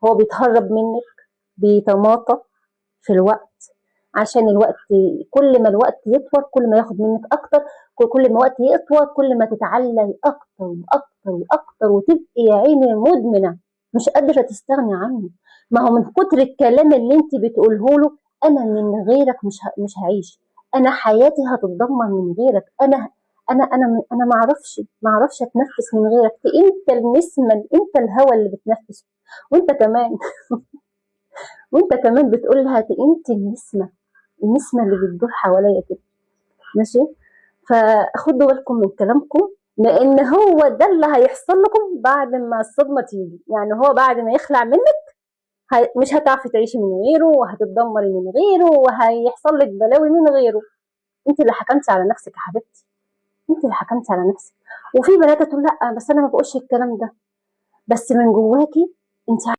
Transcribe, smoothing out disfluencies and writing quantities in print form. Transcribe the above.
هو بيتهرب منك، بيتماطى في الوقت، عشان الوقت كل ما الوقت يطول كل ما ياخد منك اكتر، كل ما الوقت يطول كل ما تتعلي اكتر واكتر واكتر، وتبقي يا عيني مدمنه مش قادره تستغني عنه. ما هو من كتر الكلام اللي انت بتقوله له، انا من غيرك مش هعيش، انا حياتي هتتدمر من غيرك، انا ما اعرفش اتنفس من غيرك، انت النسمه، انت الهواء اللي بتنفسه. وانت كمان وانت كمان بتقول لها انت النسمه اللي بتدور حواليا كده. ماشي. فخدوا بالكم من كلامكم، لان هو ده اللي هيحصل لكم بعد ما الصدمه تيجي. يعني هو بعد ما يخلع منك مش هتعرفي تعيشي من غيره، وهتتدمري من غيره، وهيحصل لك بلاوي من غيره. انت اللي حكمتي على نفسك يا حبيبتي، انت اللي حكمتي على نفسك. وفي بنات تقول لا بس انا ما بقولش الكلام ده، بس من جواكي انت